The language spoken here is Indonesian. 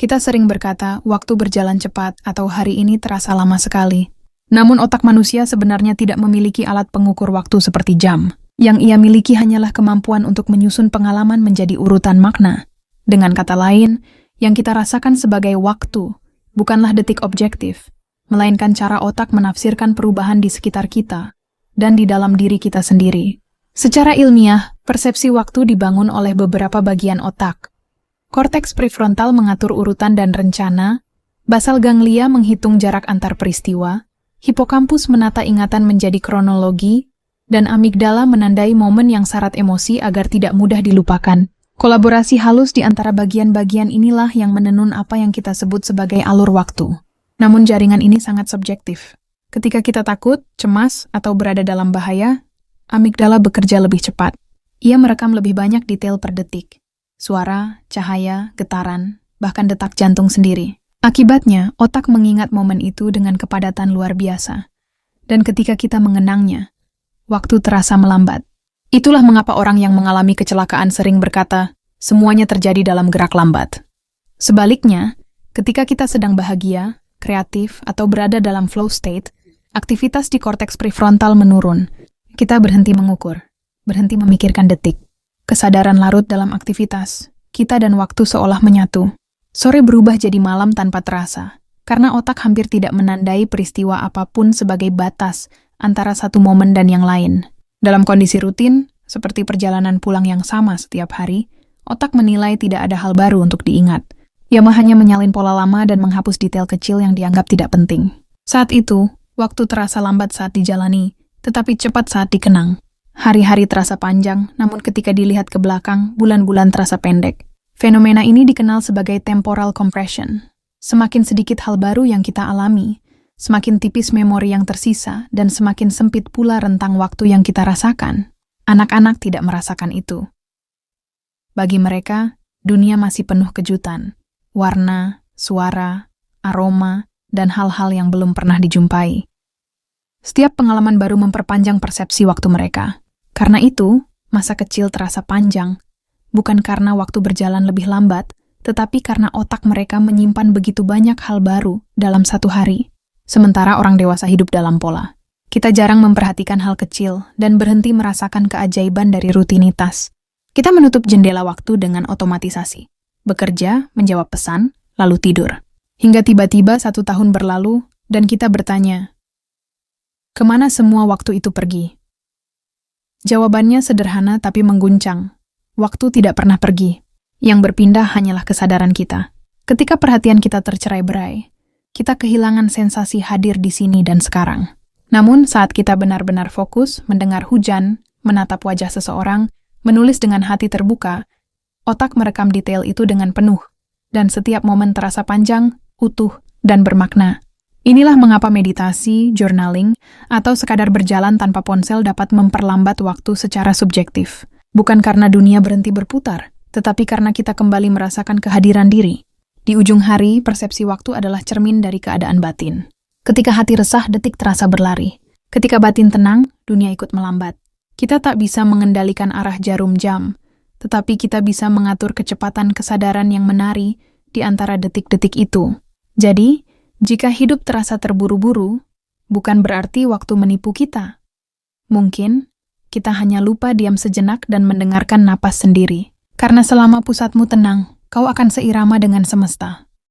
Kita sering berkata, waktu berjalan cepat atau hari ini terasa lama sekali. Namun otak manusia sebenarnya tidak memiliki alat pengukur waktu seperti jam. Yang ia miliki hanyalah kemampuan untuk menyusun pengalaman menjadi urutan makna. Dengan kata lain, yang kita rasakan sebagai waktu bukanlah detik objektif, melainkan cara otak menafsirkan perubahan di sekitar kita dan di dalam diri kita sendiri. Secara ilmiah, persepsi waktu dibangun oleh beberapa bagian otak. Korteks prefrontal mengatur urutan dan rencana, basal ganglia menghitung jarak antar peristiwa, hipokampus menata ingatan menjadi kronologi, dan amigdala menandai momen yang syarat emosi agar tidak mudah dilupakan. Kolaborasi halus di antara bagian-bagian inilah yang menenun apa yang kita sebut sebagai alur waktu. Namun jaringan ini sangat subjektif. Ketika kita takut, cemas, atau berada dalam bahaya, amigdala bekerja lebih cepat. Ia merekam lebih banyak detail per detik. Suara, cahaya, getaran, bahkan detak jantung sendiri. Akibatnya, otak mengingat momen itu dengan kepadatan luar biasa. Dan ketika kita mengenangnya, waktu terasa melambat. Itulah mengapa orang yang mengalami kecelakaan sering berkata, semuanya terjadi dalam gerak lambat. Sebaliknya, ketika kita sedang bahagia, kreatif, atau berada dalam flow state, aktivitas di korteks prefrontal menurun. Kita berhenti mengukur, berhenti memikirkan detik. Kesadaran larut dalam aktivitas, kita dan waktu seolah menyatu. Sore berubah jadi malam tanpa terasa, karena otak hampir tidak menandai peristiwa apapun sebagai batas antara satu momen dan yang lain. Dalam kondisi rutin, seperti perjalanan pulang yang sama setiap hari, otak menilai tidak ada hal baru untuk diingat. Ia hanya menyalin pola lama dan menghapus detail kecil yang dianggap tidak penting. Saat itu, waktu terasa lambat saat dijalani, tetapi cepat saat dikenang. Hari-hari terasa panjang, namun ketika dilihat ke belakang, bulan-bulan terasa pendek. Fenomena ini dikenal sebagai temporal compression. Semakin sedikit hal baru yang kita alami, semakin tipis memori yang tersisa, dan semakin sempit pula rentang waktu yang kita rasakan. Anak-anak tidak merasakan itu. Bagi mereka, dunia masih penuh kejutan, warna, suara, aroma, dan hal-hal yang belum pernah dijumpai. Setiap pengalaman baru memperpanjang persepsi waktu mereka. Karena itu, masa kecil terasa panjang, bukan karena waktu berjalan lebih lambat, tetapi karena otak mereka menyimpan begitu banyak hal baru dalam satu hari. Sementara orang dewasa hidup dalam pola. Kita jarang memperhatikan hal kecil dan berhenti merasakan keajaiban dari rutinitas. Kita menutup jendela waktu dengan otomatisasi. Bekerja, menjawab pesan, lalu tidur. Hingga tiba-tiba 1 tahun berlalu, dan kita bertanya, kemana semua waktu itu pergi? Jawabannya sederhana tapi mengguncang. Waktu tidak pernah pergi. Yang berpindah hanyalah kesadaran kita. Ketika perhatian kita tercerai-berai, kita kehilangan sensasi hadir di sini dan sekarang. Namun saat kita benar-benar fokus, mendengar hujan, menatap wajah seseorang, menulis dengan hati terbuka, otak merekam detail itu dengan penuh. Dan setiap momen terasa panjang, utuh, dan bermakna. Inilah mengapa meditasi, journaling, atau sekadar berjalan tanpa ponsel dapat memperlambat waktu secara subjektif. Bukan karena dunia berhenti berputar, tetapi karena kita kembali merasakan kehadiran diri. Di ujung hari, persepsi waktu adalah cermin dari keadaan batin. Ketika hati resah, detik terasa berlari. Ketika batin tenang, dunia ikut melambat. Kita tak bisa mengendalikan arah jarum jam, tetapi kita bisa mengatur kecepatan kesadaran yang menari di antara detik-detik itu. Jadi, jika hidup terasa terburu-buru, bukan berarti waktu menipu kita. Mungkin, kita hanya lupa diam sejenak dan mendengarkan napas sendiri. Karena selama pusatmu tenang, kau akan seirama dengan semesta.